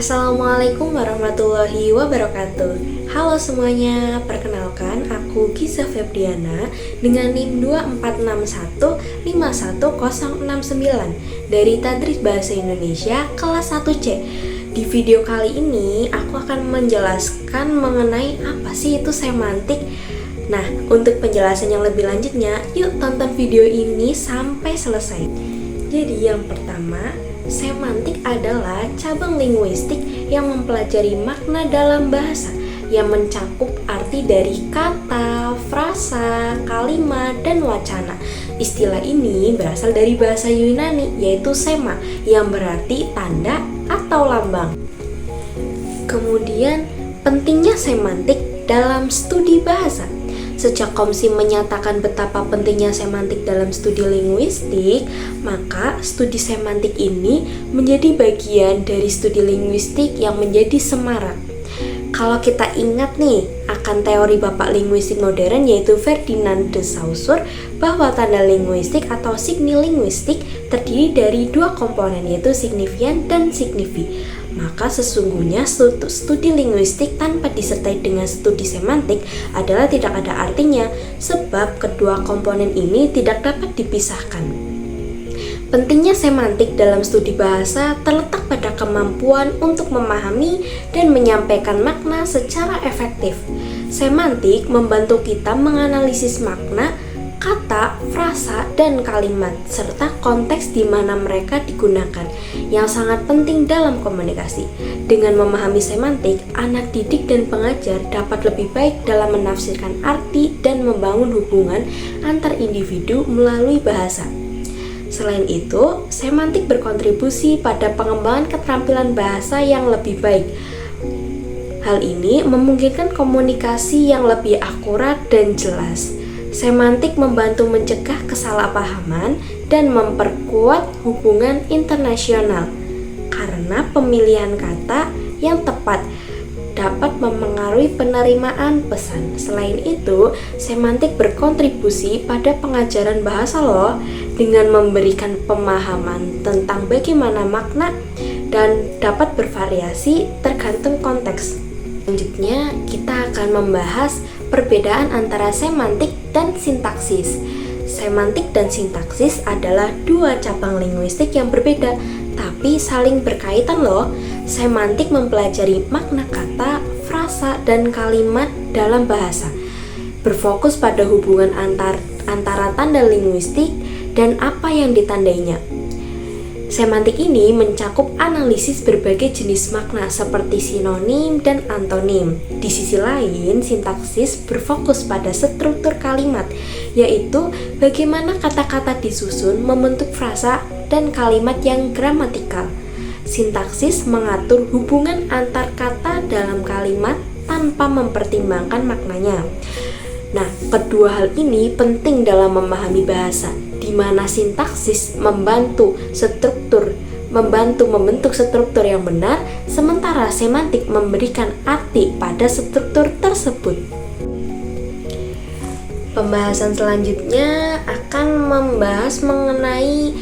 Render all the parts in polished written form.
Assalamualaikum warahmatullahi wabarakatuh. Halo semuanya, perkenalkan aku Giza Febriana dengan NIM 2461510069 dari Tadris Bahasa Indonesia kelas 1C. Di video kali ini aku akan menjelaskan mengenai apa sih itu semantik. Nah, untuk penjelasan yang lebih lanjutnya, yuk tonton video ini sampai selesai. Jadi yang pertama, semantik adalah cabang linguistik yang mempelajari makna dalam bahasa yang mencakup arti dari kata, frasa, kalimat, dan wacana. Istilah ini berasal dari bahasa Yunani, yaitu sema, yang berarti tanda atau lambang. Kemudian, pentingnya semantik dalam studi bahasa. Sejak Komsim menyatakan betapa pentingnya semantik dalam studi linguistik, maka studi semantik ini menjadi bagian dari studi linguistik yang menjadi semarak. Kalau kita ingat nih akan teori bapak linguistik modern yaitu Ferdinand de Saussure, bahwa tanda linguistik atau signilinguistik terdiri dari dua komponen yaitu signifian dan signifi. Maka sesungguhnya studi linguistik tanpa disertai dengan studi semantik adalah tidak ada artinya, sebab kedua komponen ini tidak dapat dipisahkan. Pentingnya semantik dalam studi bahasa terletak pada kemampuan untuk memahami dan menyampaikan makna secara efektif. Semantik membantu kita menganalisis makna, kata, frasa, dan kalimat, serta konteks di mana mereka digunakan, yang sangat penting dalam komunikasi. Dengan memahami semantik, anak didik dan pengajar dapat lebih baik dalam menafsirkan arti dan membangun hubungan antar individu melalui bahasa. Selain itu, semantik berkontribusi pada pengembangan keterampilan bahasa yang lebih baik. Hal ini memungkinkan komunikasi yang lebih akurat dan jelas. Semantik membantu mencegah kesalahpahaman dan memperkuat hubungan internasional karena pemilihan kata yang tepat dapat memengaruhi penerimaan pesan. Selain itu, semantik berkontribusi pada pengajaran bahasa loh, dengan memberikan pemahaman tentang bagaimana makna dan dapat bervariasi tergantung konteks. Selanjutnya, kita akan membahas perbedaan antara semantik dan sintaksis. Semantik dan sintaksis adalah dua cabang linguistik yang berbeda, tapi saling berkaitan loh. Semantik mempelajari makna kata, frasa, dan kalimat dalam bahasa, berfokus pada hubungan antara tanda linguistik dan apa yang ditandainya. Semantik ini mencakup analisis berbagai jenis makna seperti sinonim dan antonim. Di sisi lain, sintaksis berfokus pada struktur kalimat, yaitu bagaimana kata-kata disusun membentuk frasa dan kalimat yang gramatikal. Sintaksis mengatur hubungan antar kata dalam kalimat tanpa mempertimbangkan maknanya. Nah, kedua hal ini penting dalam memahami bahasa, di mana sintaksis membantu membentuk struktur yang benar, sementara semantik memberikan arti pada struktur tersebut. Pembahasan selanjutnya akan membahas mengenai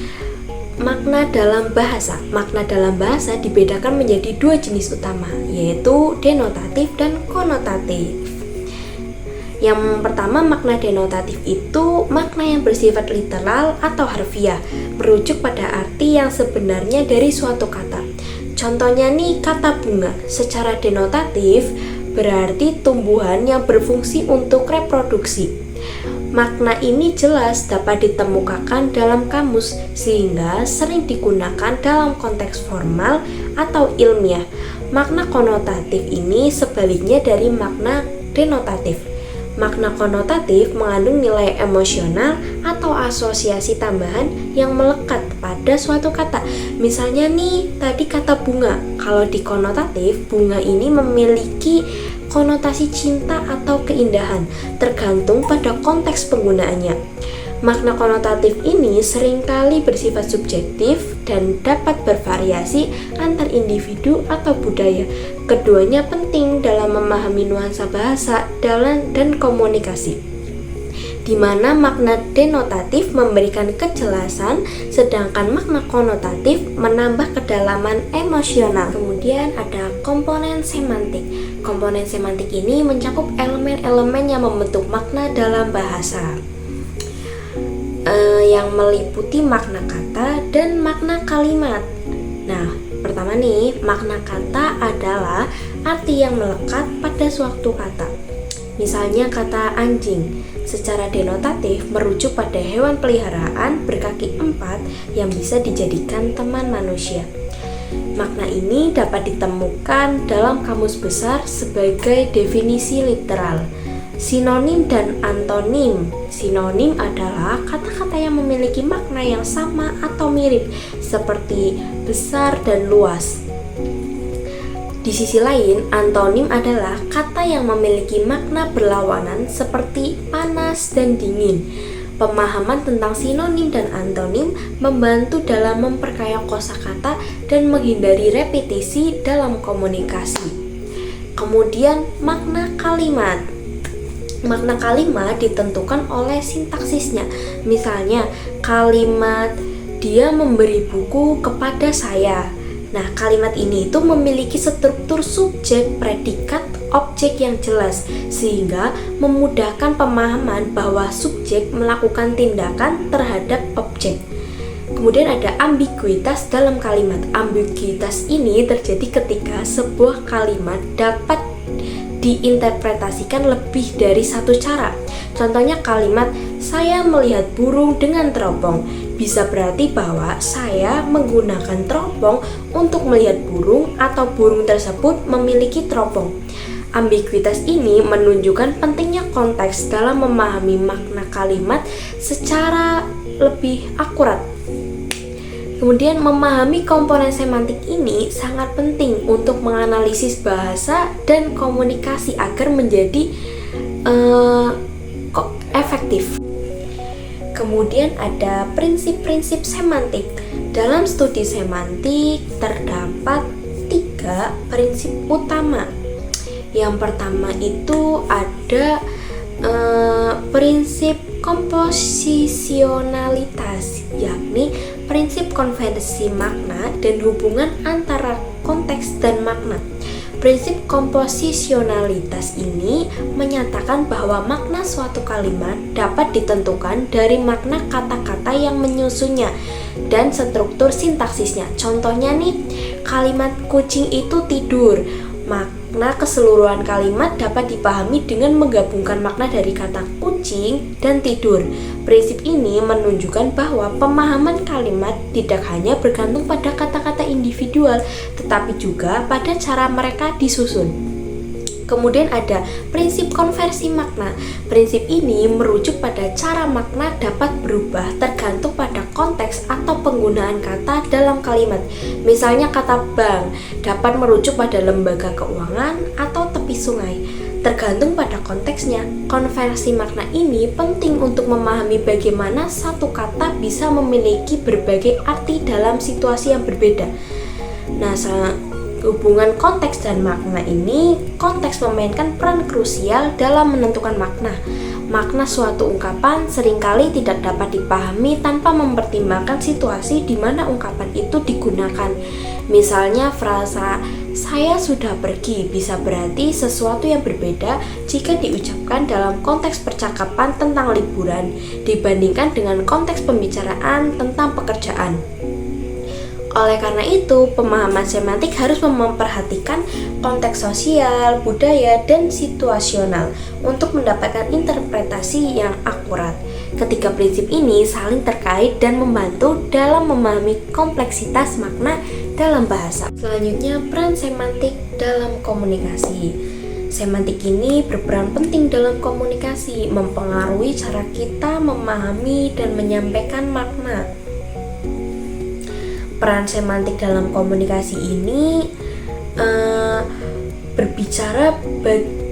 makna dalam bahasa. Makna dalam bahasa dibedakan menjadi dua jenis utama, yaitu denotatif dan konotatif. Yang pertama, makna denotatif itu makna yang bersifat literal atau harfiah, merujuk pada arti yang sebenarnya dari suatu kata. Contohnya nih, kata bunga secara denotatif berarti tumbuhan yang berfungsi untuk reproduksi. Makna ini jelas dapat ditemukan dalam kamus, sehingga sering digunakan dalam konteks formal atau ilmiah. Makna konotatif ini sebaliknya dari makna denotatif. Makna konotatif mengandung nilai emosional atau asosiasi tambahan yang melekat pada suatu kata. Misalnya nih, tadi kata bunga. Kalau di konotatif, bunga ini memiliki konotasi cinta atau keindahan, tergantung pada konteks penggunaannya. Makna konotatif ini seringkali bersifat subjektif dan dapat bervariasi antar individu atau budaya. Keduanya penting dalam memahami nuansa bahasa dan komunikasi. di mana makna denotatif memberikan kejelasan, sedangkan makna konotatif menambah kedalaman emosional. Kemudian ada komponen semantik. Komponen semantik ini mencakup elemen-elemen yang membentuk makna dalam bahasa, yang meliputi makna kata dan makna kalimat. Nah, pertama nih, makna kata adalah arti yang melekat pada suatu kata. Misalnya kata anjing, secara denotatif merujuk pada hewan peliharaan berkaki 4 yang bisa dijadikan teman manusia. Makna ini dapat ditemukan dalam kamus besar sebagai definisi literal. Sinonim dan antonim. Sinonim adalah kata-kata yang memiliki makna yang sama atau mirip, seperti besar dan luas. Di sisi lain, antonim adalah kata yang memiliki makna berlawanan, seperti panas dan dingin. Pemahaman tentang sinonim dan antonim membantu dalam memperkaya kosakata dan menghindari repetisi dalam komunikasi. Kemudian, makna kalimat. Makna kalimat ditentukan oleh sintaksisnya. Misalnya, kalimat dia memberi buku kepada saya. Nah, kalimat ini itu memiliki struktur subjek, predikat, objek yang jelas, sehingga memudahkan pemahaman bahwa subjek melakukan tindakan terhadap objek. Kemudian ada ambiguitas dalam kalimat. Ambiguitas ini terjadi ketika sebuah kalimat dapat diinterpretasikan lebih dari satu cara. Contohnya kalimat saya melihat burung dengan teropong bisa berarti bahwa saya menggunakan teropong untuk melihat burung atau burung tersebut memiliki teropong. Ambiguitas ini menunjukkan pentingnya konteks dalam memahami makna kalimat secara lebih akurat. Kemudian memahami komponen semantik ini sangat penting untuk menganalisis bahasa dan komunikasi agar menjadi efektif. Kemudian ada prinsip-prinsip semantik. Dalam studi semantik terdapat 3 prinsip utama. Yang pertama itu ada prinsip komposisionalitas, yakni prinsip konvensi makna dan hubungan antara konteks dan makna. Prinsip komposisionalitas ini menyatakan bahwa makna suatu kalimat dapat ditentukan dari makna kata-kata yang menyusunnya dan struktur sintaksisnya. Contohnya nih, kalimat kucing itu tidur. Makna keseluruhan kalimat dapat dipahami dengan menggabungkan makna dari kata kucing dan tidur. Prinsip ini menunjukkan bahwa pemahaman kalimat tidak hanya bergantung pada kata-kata individual, tetapi juga pada cara mereka disusun. Kemudian ada prinsip konversi makna. Prinsip ini merujuk pada cara makna dapat berubah tergantung pada konteks atau penggunaan kata dalam kalimat. Misalnya kata bank dapat merujuk pada lembaga keuangan atau tepi sungai. Tergantung pada konteksnya, konversi makna ini penting untuk memahami bagaimana satu kata bisa memiliki berbagai arti dalam situasi yang berbeda. Nah, hubungan konteks dan makna ini, konteks memainkan peran krusial dalam menentukan makna. Makna suatu ungkapan seringkali tidak dapat dipahami tanpa mempertimbangkan situasi di mana ungkapan itu digunakan. Misalnya frasa "saya sudah pergi" bisa berarti sesuatu yang berbeda jika diucapkan dalam konteks percakapan tentang liburan dibandingkan dengan konteks pembicaraan tentang pekerjaan. Oleh karena itu, pemahaman semantik harus memperhatikan konteks sosial, budaya, dan situasional untuk mendapatkan interpretasi yang akurat. Ketiga prinsip ini saling terkait dan membantu dalam memahami kompleksitas makna dalam bahasa. Selanjutnya, peran semantik dalam komunikasi. Semantik ini berperan penting dalam komunikasi, mempengaruhi cara kita memahami dan menyampaikan makna. Peran semantik dalam komunikasi ini berbicara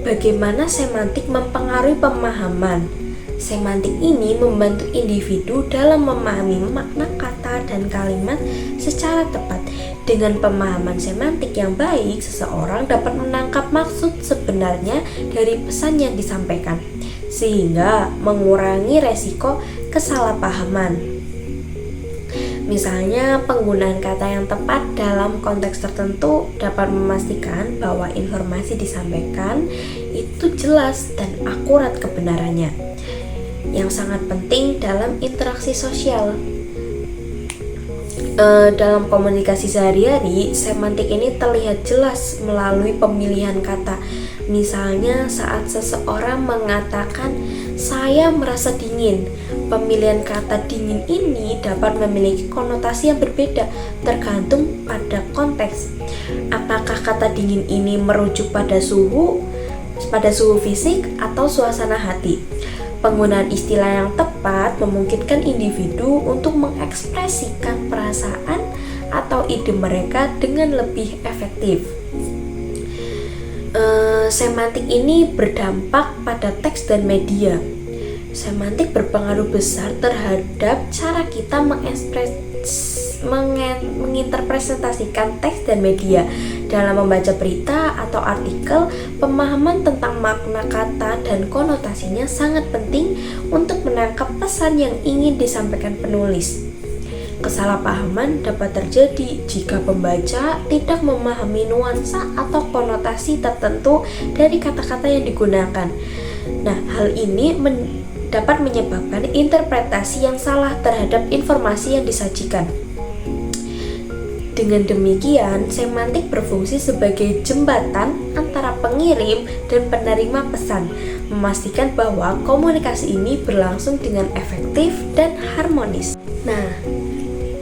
bagaimana semantik mempengaruhi pemahaman. Semantik ini membantu individu dalam memahami makna kata dan kalimat secara tepat. Dengan pemahaman semantik yang baik, seseorang dapat menangkap maksud sebenarnya dari pesan yang disampaikan. sehingga mengurangi resiko kesalahpahaman. Misalnya, penggunaan kata yang tepat dalam konteks tertentu dapat memastikan bahwa informasi disampaikan itu jelas dan akurat kebenarannya, yang sangat penting dalam interaksi sosial. Dalam komunikasi sehari-hari, semantik ini terlihat jelas melalui pemilihan kata. Misalnya, saat seseorang mengatakan "saya merasa dingin", pemilihan kata dingin ini dapat memiliki konotasi yang berbeda tergantung pada konteks. Apakah kata dingin ini merujuk pada suhu fisik atau suasana hati? Penggunaan istilah yang tepat memungkinkan individu untuk mengekspresikan perasaan atau ide mereka dengan lebih efektif. Semantik ini berdampak pada teks dan media. Semantik berpengaruh besar terhadap cara kita menginterpretasikan teks dan media. Dalam membaca berita atau artikel, pemahaman tentang makna kata dan konotasinya sangat penting untuk menangkap pesan yang ingin disampaikan penulis. Kesalahpahaman dapat terjadi jika pembaca tidak memahami nuansa atau konotasi tertentu dari kata-kata yang digunakan. Nah, hal ini dapat menyebabkan interpretasi yang salah terhadap informasi yang disajikan. Dengan demikian, semantik berfungsi sebagai jembatan antara pengirim dan penerima pesan, memastikan bahwa komunikasi ini berlangsung dengan efektif dan harmonis. Nah,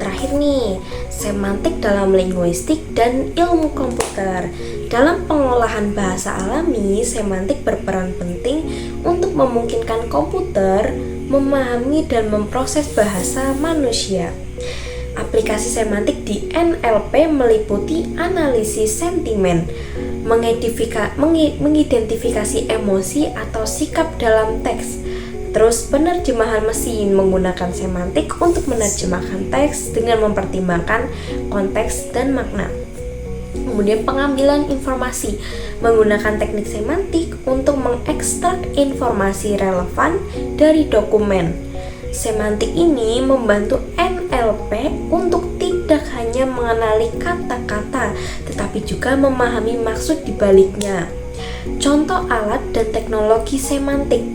terakhir nih, semantik dalam linguistik dan ilmu komputer. Dalam pengolahan bahasa alami, semantik berperan penting untuk memungkinkan komputer memahami dan memproses bahasa manusia. Aplikasi semantik di NLP meliputi analisis sentimen, mengidentifikasi emosi atau sikap dalam teks. Terus, penerjemahan mesin menggunakan semantik untuk menerjemahkan teks dengan mempertimbangkan konteks dan makna. Kemudian, pengambilan informasi menggunakan teknik semantik untuk mengekstrak informasi relevan dari dokumen. Semantik ini membantu NLP untuk tidak hanya mengenali kata-kata, tetapi juga memahami maksud di baliknya. Contoh alat dan teknologi semantik.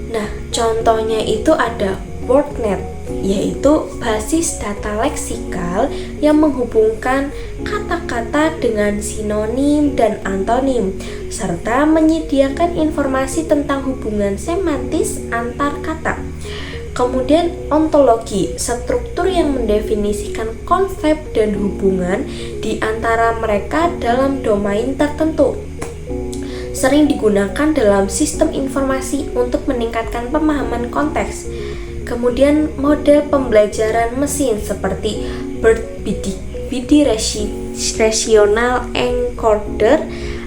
Nah, contohnya itu ada WordNet, yaitu basis data leksikal yang menghubungkan kata-kata dengan sinonim dan antonim, serta menyediakan informasi tentang hubungan semantis antar kata. Kemudian ontologi, struktur yang mendefinisikan konsep dan hubungan di antara mereka dalam domain tertentu. Sering digunakan dalam sistem informasi untuk meningkatkan pemahaman konteks. Kemudian model pembelajaran mesin seperti BERT Bidirectional Encoder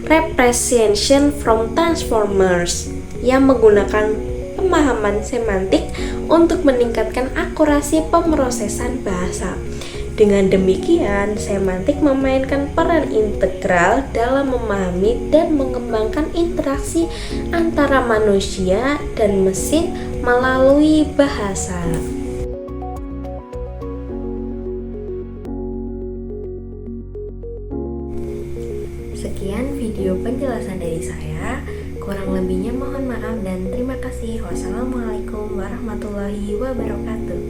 Representation from Transformers yang menggunakan pemahaman semantik untuk meningkatkan akurasi pemrosesan bahasa. Dengan demikian, semantik memainkan peran integral dalam memahami dan mengembangkan interaksi antara manusia dan mesin melalui bahasa. Sekian video penjelasan dari saya. Kurang lebihnya mohon maaf dan terima kasih. Wassalamualaikum warahmatullahi wabarakatuh.